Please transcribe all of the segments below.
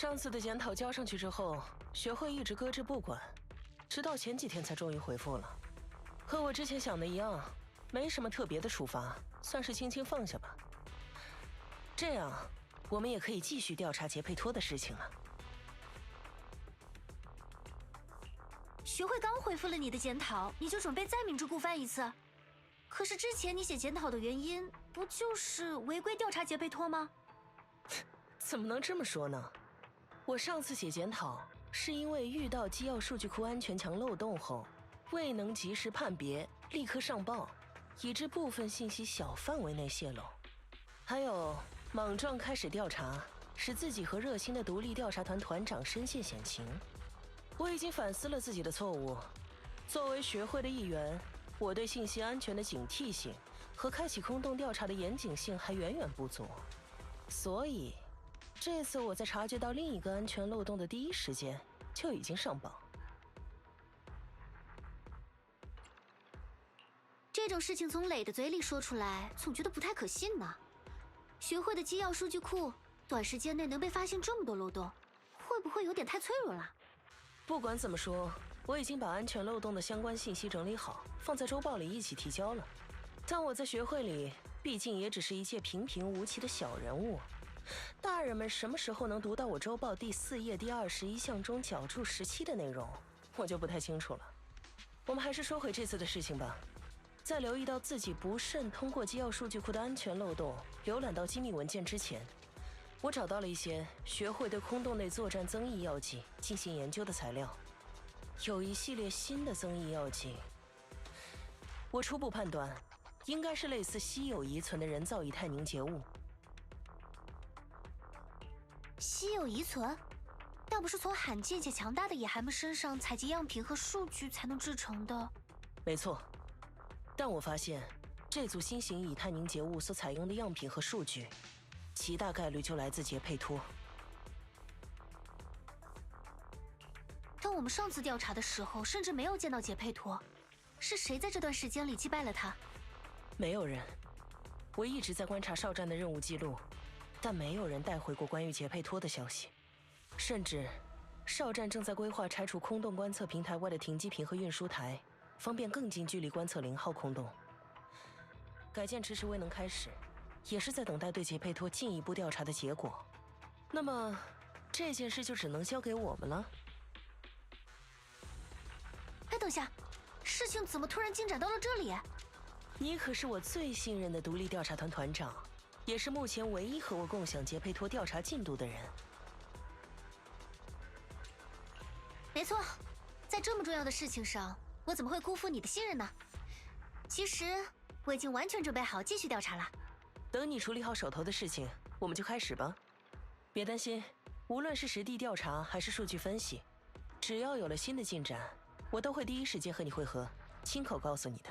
上次的检讨交上去之后，学会一直搁置不管，直到前几天才终于回复了。和我之前想的一样，没什么特别的处罚，算是轻轻放下吧。这样，我们也可以继续调查杰佩托的事情了。学会刚回复了你的检讨，你就准备再明知故犯一次？可是之前你写检讨的原因，不就是违规调查杰佩托吗？怎么能这么说呢？我上次写检讨，是因为遇到机要数据库安全墙漏洞后，未能及时判别，立刻上报，以致部分信息小范围内泄露。还有莽撞开始调查，使自己和热心的独立调查团团长身陷险情。我已经反思了自己的错误。作为学会的一员，我对信息安全的警惕性和开启空洞调查的严谨性还远远不足，所以这次我在察觉到另一个安全漏洞的第一时间就已经上报。这种事情从磊的嘴里说出来，总觉得不太可信呢。学会的机要数据库短时间内能被发现这么多漏洞，会不会有点太脆弱了？不管怎么说，我已经把安全漏洞的相关信息整理好，放在周报里一起提交了。但我在学会里，毕竟也只是一介平平无奇的小人物。大人们什么时候能读到我周报第4页第21项中脚注17的内容，我就不太清楚了。我们还是说回这次的事情吧。在留意到自己不慎通过机要数据库的安全漏洞浏览到机密文件之前，我找到了一些学会对空洞内作战增益药剂进行研究的材料，有一系列新的增益药剂。我初步判断，应该是类似稀有遗存的人造以太凝结物。稀有遗存？那不是从罕见且强大的野孩们身上采集样品和数据才能制成的？没错，但我发现这组新型以太凝结物所采用的样品和数据，极大概率就来自杰佩托。但我们上次调查的时候，甚至没有见到杰佩托，是谁在这段时间里击败了他？没有人。我一直在观察哨站的任务记录，但没有人带回过关于杰佩托的消息。甚至，哨站正在规划拆除空洞观测平台外的停机坪和运输台，方便更近距离观测0号空洞。改建迟迟未能开始，也是在等待对杰佩托进一步调查的结果。那么，这件事就只能交给我们了。哎，等下，事情怎么突然进展到了这里？你可是我最信任的独立调查团团长，也是目前唯一和我共享杰佩托调查进度的人。没错，在这么重要的事情上，我怎么会辜负你的信任呢？其实，我已经完全准备好继续调查了。等你处理好手头的事情，我们就开始吧。别担心，无论是实地调查还是数据分析，只要有了新的进展，我都会第一时间和你会合，亲口告诉你的。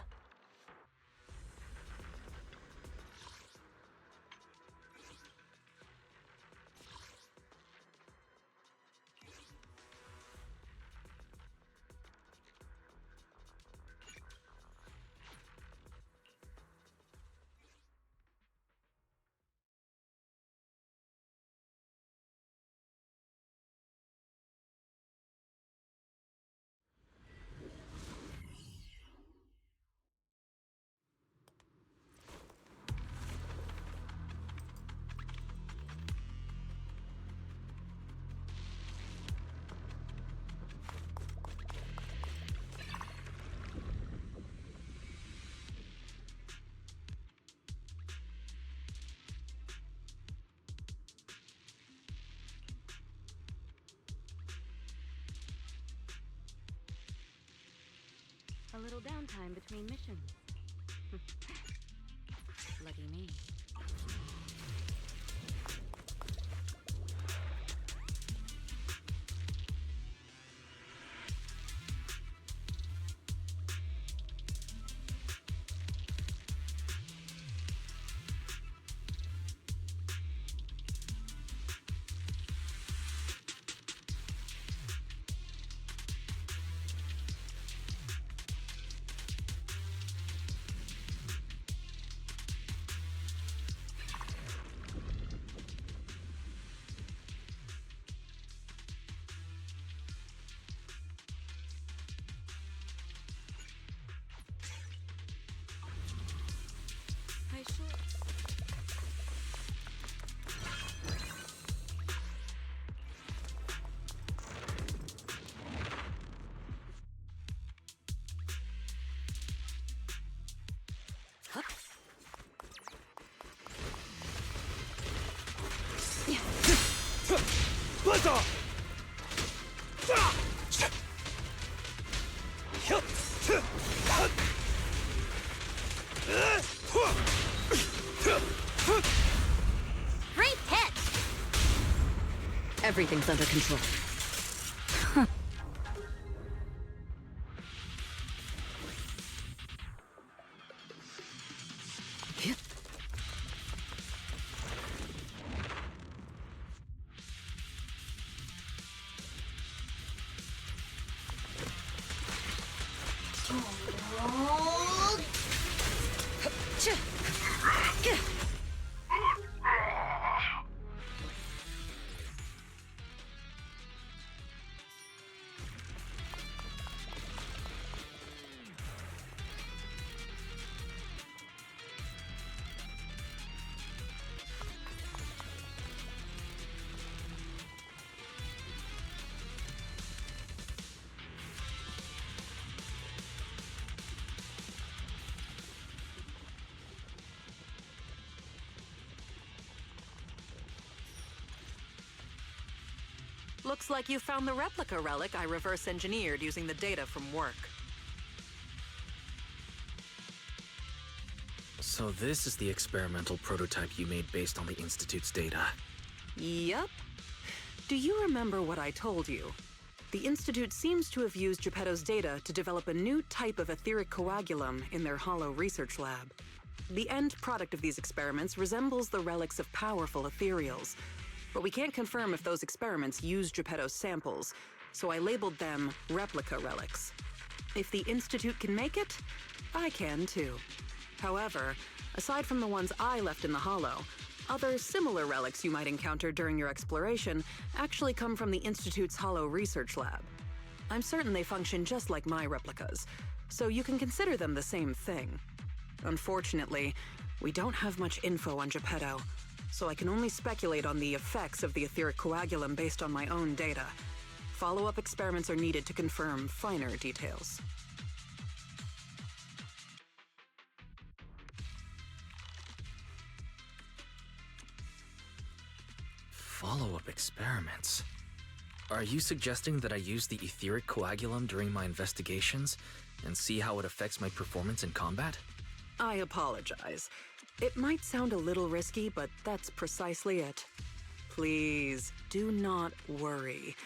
A little downtime between missions. Lucky me. Great hit! Everything's under control. Looks like you found the replica relic I reverse engineered using the data from work. So this is the experimental prototype you made based on the Institute's data. Yup. Do you remember what I told you? The Institute seems to have used Geppetto's data to develop a new type of etheric coagulum in their hollow research lab. The end product of these experiments resembles the relics of powerful ethereals, but we can't confirm if those experiments used Geppetto's samples, so I labeled them replica relics. If the Institute can make it, I can too. However, aside from the ones I left in the hollow, other similar relics you might encounter during your exploration actually come from the Institute's hollow research lab. I'm certain they function just like my replicas, so you can consider them the same thing. Unfortunately, we don't have much info on Geppetto, so I can only speculate on the effects of the etheric coagulum based on my own data. Follow-up experiments are needed to confirm finer details. Follow-up experiments? Are you suggesting that I use the etheric coagulum during my investigations and see how it affects my performance in combat? I apologize. It might sound a little risky, but that's precisely it. Please, do not worry.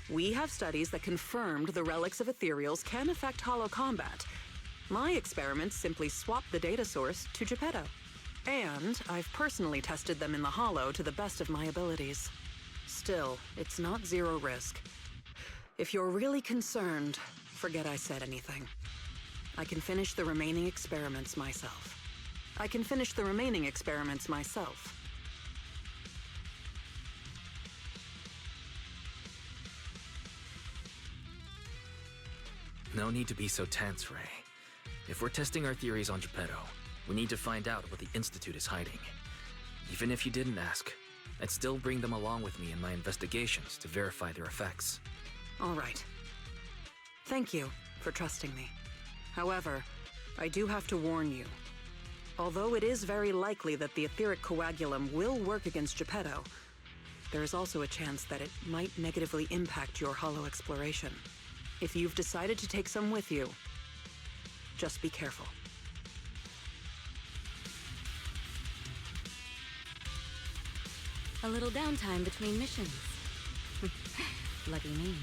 We have studies that confirmed the relics of ethereals can affect hollow combat. My experiments simply swap the data source to Geppetto. And I've personally tested them in the hollow to the best of my abilities. Still, it's not zero risk. If you're really concerned, forget I said anything. I can finish the remaining experiments myself. No need to be so tense, Ray. If we're testing our theories on Geppetto, we need to find out what the Institute is hiding. Even if you didn't ask, I'd still bring them along with me in my investigations to verify their effects. All right. Thank you for trusting me. However, I do have to warn you. Although it is very likely that the etheric coagulum will work against Geppetto, there is also a chance that it might negatively impact your hollow exploration. If you've decided to take some with you, just be careful. A little downtime between missions. Lucky me.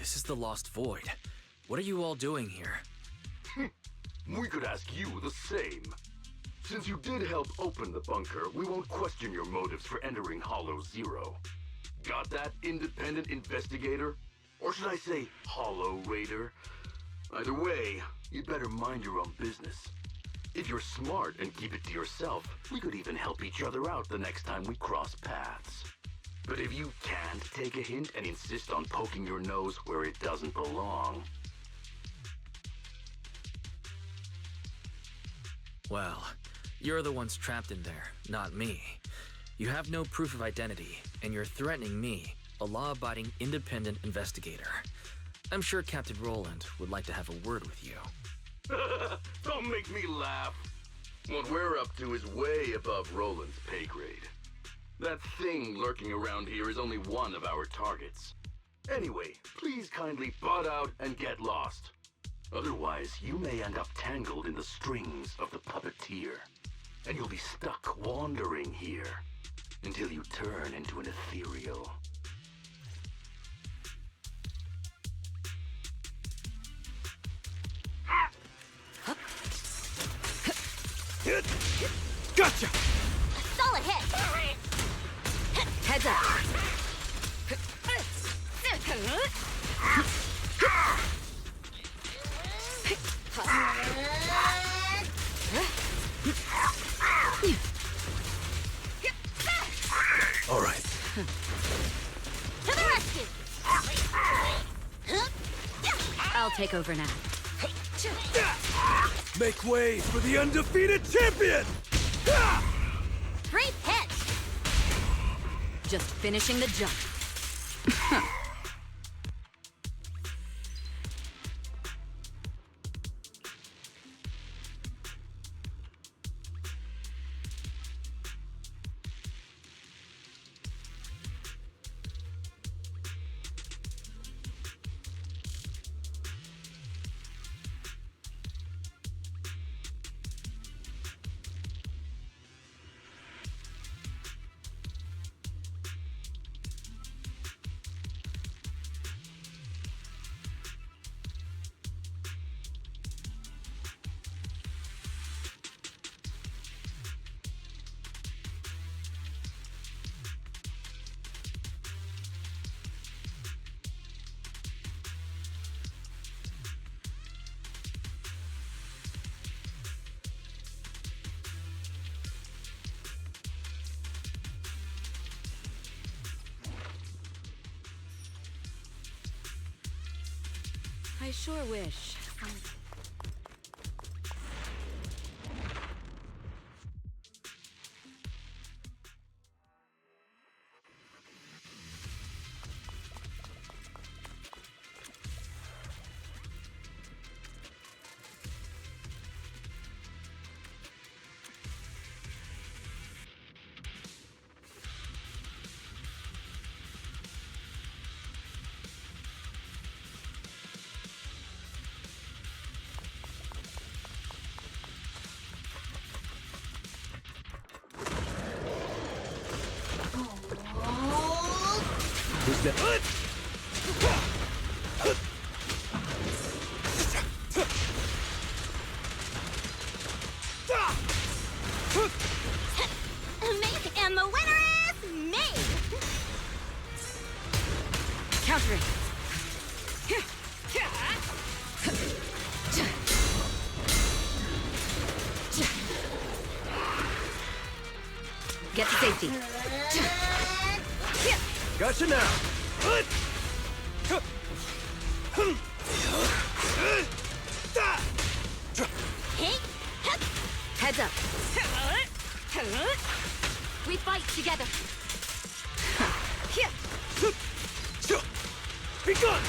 This is the Lost Void. What are you all doing here? We could ask you the same. Since you did help open the bunker, we won't question your motives for entering Hollow Zero. Got that, independent investigator? Or should I say, Hollow Raider? Either way, you'd better mind your own business. If you're smart and keep it to yourself, we could even help each other out the next time we cross paths. But if you can't take a hint and insist on poking your nose where it doesn't belong... Well, you're the ones trapped in there, not me. You have no proof of identity, and you're threatening me, a law-abiding independent investigator. I'm sure Captain Roland would like to have a word with you. Don't make me laugh. What we're up to is way above Roland's pay grade. That thing lurking around here is only one of our targets. Anyway, please kindly butt out and get lost. Otherwise, you may end up tangled in the strings of the puppeteer. And you'll be stuck wandering here until you turn into an ethereal. Gotcha! Solid hit! Heads up. All right. To the rescue! I'll take over now. Make way for the undefeated champion! Great hit! Just finishing the jump. I sure wish. Who's that? And the winner is me! Countering. Get to safety. Gotcha now. Heads up. We fight together. Be gone!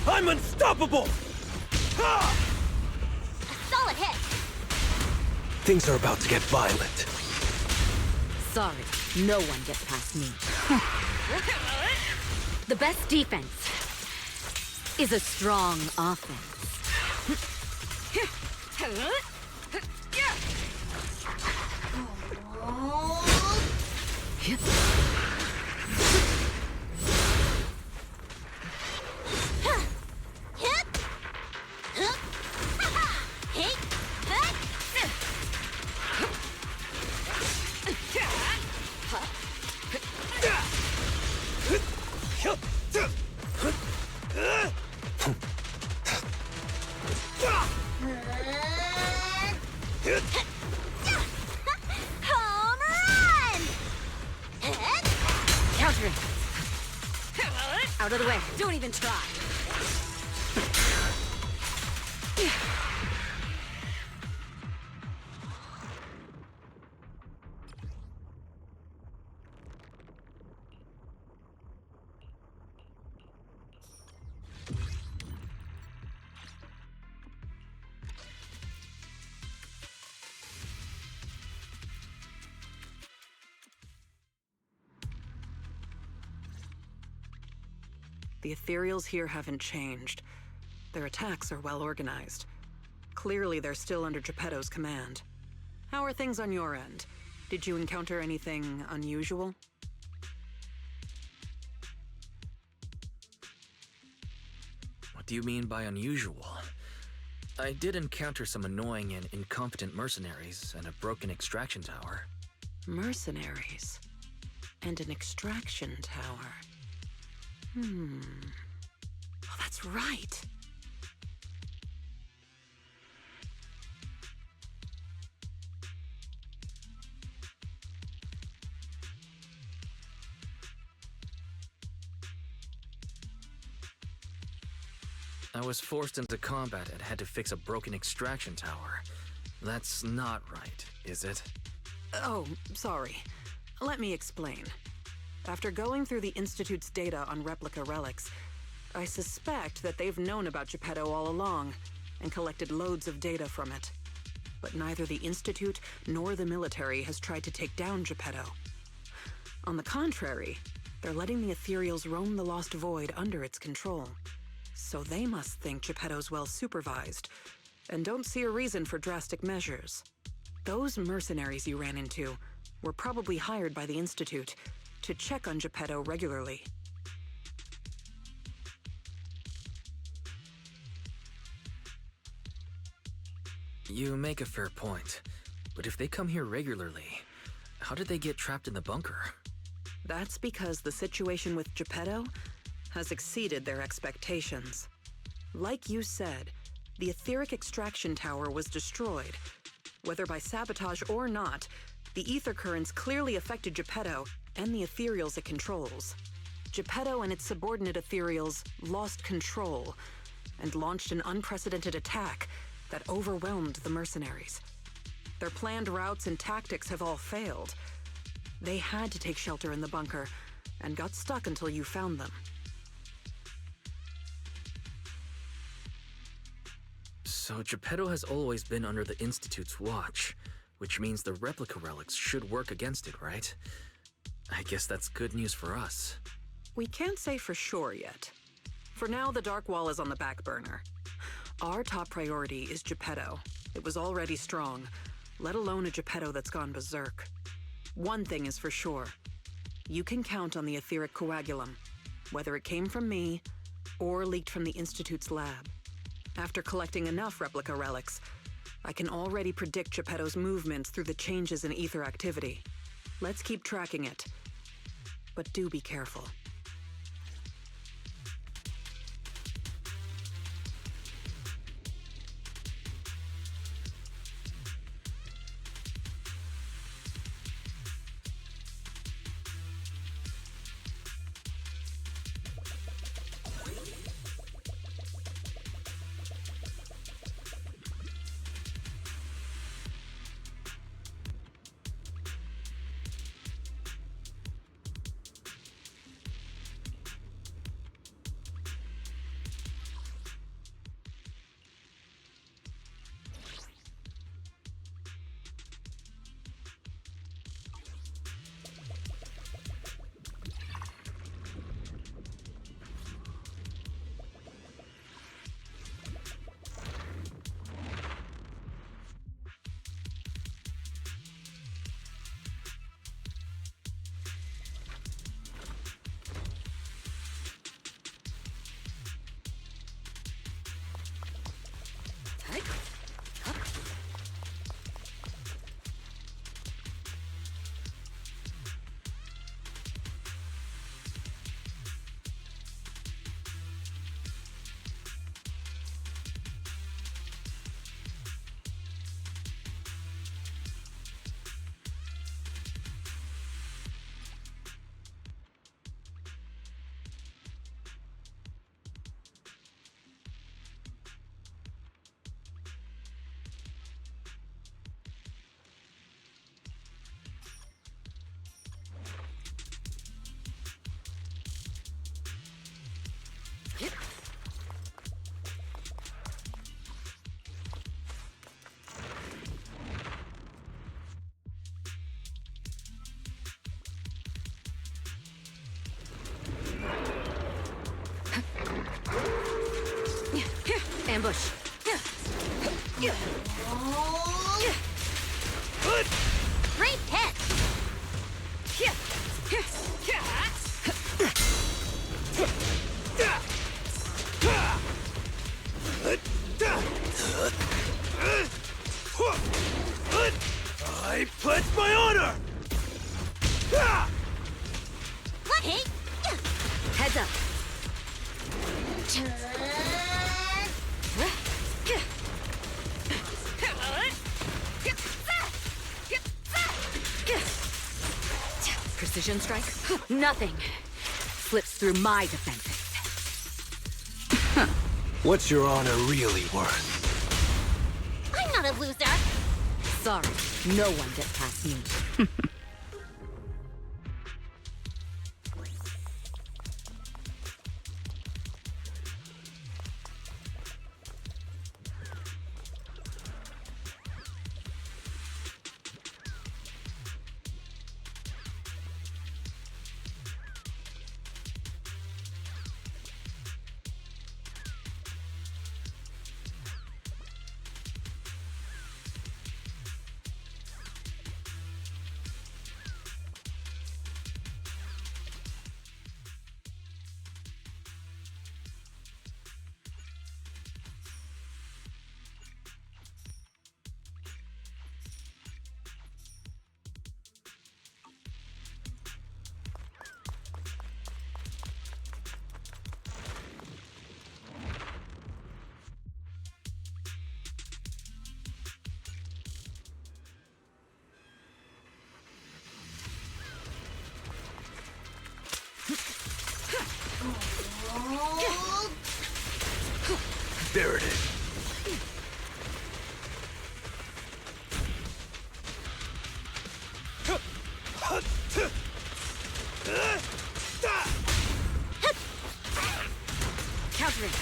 I'm unstoppable! A solid hit! Things are about to get violent. Sorry, no one gets past me. The best defense is a strong offense. Out of the way. Don't even try. The ethereals here haven't changed. Their attacks are well organized. Clearly, they're still under Geppetto's command. How are things on your end? Did you encounter anything unusual? What do you mean by unusual? I did encounter some annoying and incompetent mercenaries and a broken extraction tower. Mercenaries. And an extraction tower. Oh, that's right. I was forced into combat and had to fix a broken extraction tower. That's not right, is it? Oh, sorry. Let me explain. After going through the Institute's data on replica relics, I suspect that they've known about Geppetto all along and collected loads of data from it. But neither the Institute nor the military has tried to take down Geppetto. On the contrary, they're letting the ethereals roam the Lost Void under its control. So they must think Geppetto's well supervised and don't see a reason for drastic measures. Those mercenaries you ran into were probably hired by the Institute to check on Geppetto regularly. You make a fair point, but if they come here regularly, how did they get trapped in the bunker? That's because the situation with Geppetto has exceeded their expectations. Like you said, the etheric extraction tower was destroyed. Whether by sabotage or not, the ether currents clearly affected Geppetto and the ethereals it controls. Geppetto and its subordinate ethereals lost control and launched an unprecedented attack that overwhelmed the mercenaries. Their planned routes and tactics have all failed. They had to take shelter in the bunker and got stuck until you found them. So Geppetto has always been under the Institute's watch, which means the replica relics should work against it, right? I guess that's good news for us. We can't say for sure yet. For now, the Dark Wall is on the back burner. Our top priority is Geppetto. It was already strong, let alone a Geppetto that's gone berserk. One thing is for sure. You can count on the etheric coagulum, whether it came from me or leaked from the Institute's lab. After collecting enough replica relics, I can already predict Geppetto's movements through the changes in ether activity. Let's keep tracking it. But do be careful. Ambush. Great hit! I pledge my honor! Hey! Heads up. Precision strike? Nothing. Slips through my defenses. What's your honor really worth? I'm not a loser! Sorry, no one gets past me. There it is. Countering.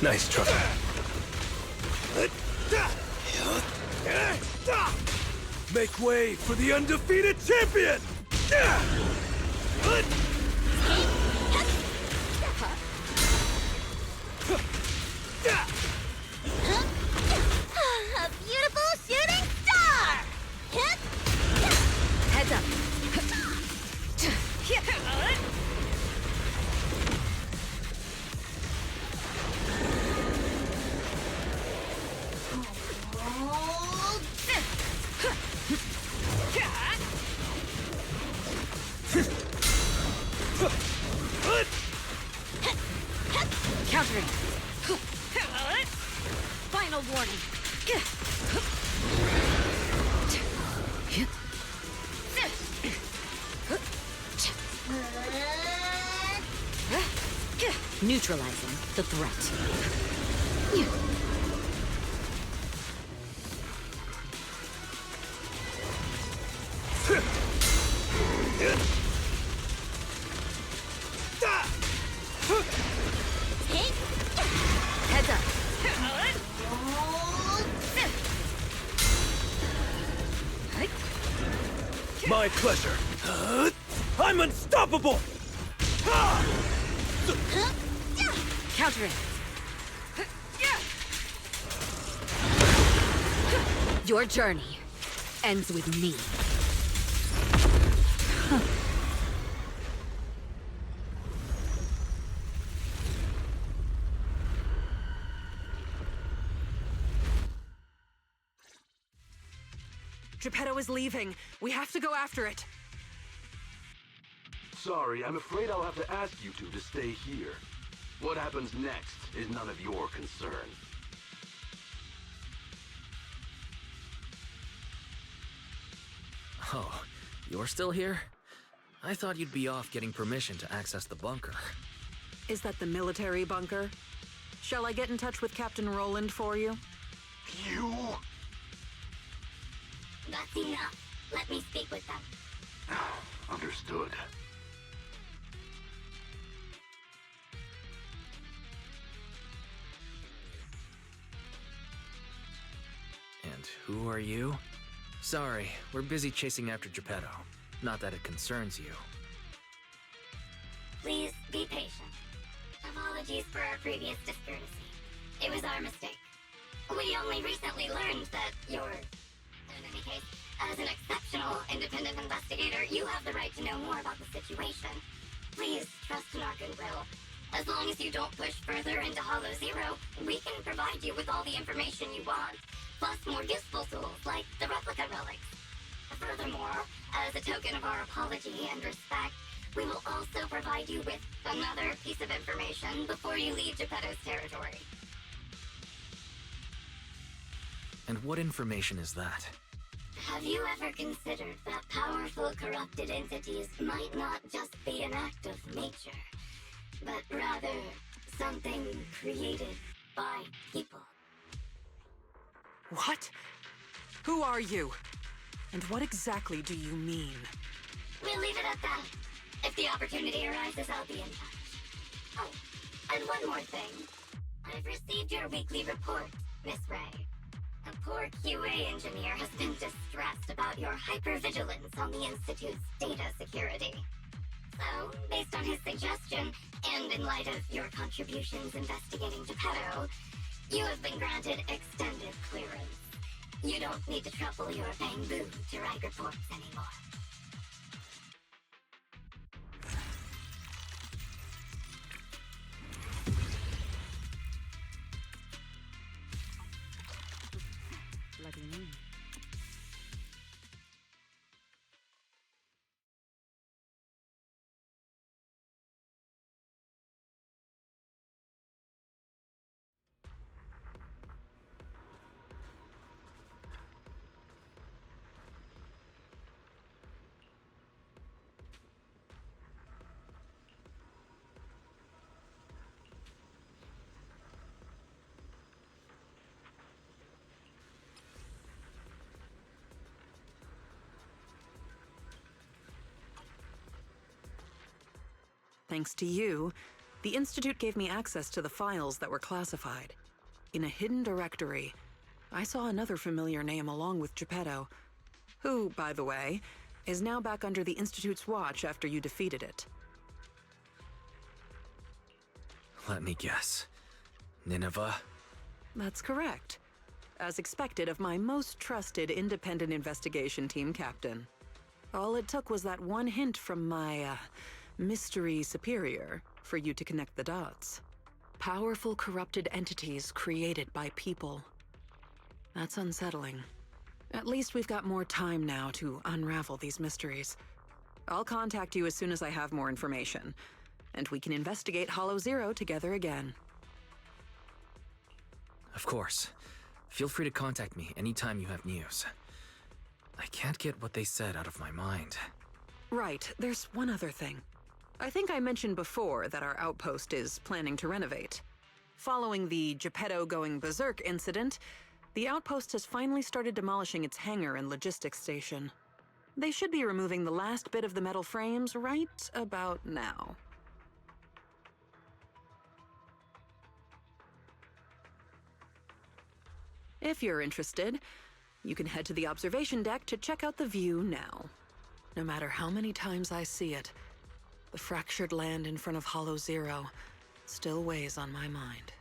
Nice try. Make way for the undefeated champion! A beautiful shooting star! Heads up. neutralizing the threat. Heads up. My pleasure. I'm unstoppable! Counter it. Your journey ends with me. Geppetto is leaving. We have to go after it. Sorry, I'm afraid I'll have to ask you two to stay here. What happens next is none of your concern. Oh, you're still here? I thought you'd be off getting permission to access the bunker. Is that the military bunker? Shall I get in touch with Captain Roland for you? You? That's enough. Let me speak with them. Understood. And who are you? Sorry, we're busy chasing after Geppetto. Not that it concerns you. Please be patient. Apologies for our previous discourtesy. It was our mistake. We only recently learned that you're... In any case, as an exceptional independent investigator, you have the right to know more about the situation. Please trust in our goodwill. As long as you don't push further into Hollow Zero, we can provide you with all the information you want, plus more useful tools like the replica relics. Furthermore, as a token of our apology and respect, we will also provide you with another piece of information before you leave Geppetto's territory. And what information is that? Have you ever considered that powerful corrupted entities might not just be an act of nature, but rather something created by people? What? Who are you? And what exactly do you mean? We'll leave it at that. If the opportunity arises, I'll be in touch. Oh, and one more thing. I've received your weekly report, Miss Ray. A poor QA engineer has been distressed about your hypervigilance on the Institute's data security. So, based on his suggestion, and in light of your contributions investigating Geppetto, you have been granted extended clearance. You don't need to trouble your bamboo to write reports anymore. Bloody me. Thanks to you, the Institute gave me access to the files that were classified. In a hidden directory, I saw another familiar name along with Geppetto, who, by the way, is now back under the Institute's watch after you defeated it. Let me guess. Nineveh? That's correct. As expected of my most trusted independent investigation team captain. All it took was that one hint from my, mystery superior for you to connect the dots. Powerful corrupted entities created by people. That's unsettling. At least we've got more time now to unravel these mysteries. I'll contact you as soon as I have more information, and we can investigate Hollow Zero together again. Of course. Feel free to contact me anytime you have news. I can't get what they said out of my mind. Right, there's one other thing. I think I mentioned before that our outpost is planning to renovate. Following the Geppetto going berserk incident, the outpost has finally started demolishing its hangar and logistics station. They should be removing the last bit of the metal frames right about now. If you're interested, you can head to the observation deck to check out the view now. No matter how many times I see it, the fractured land in front of Hollow Zero still weighs on my mind.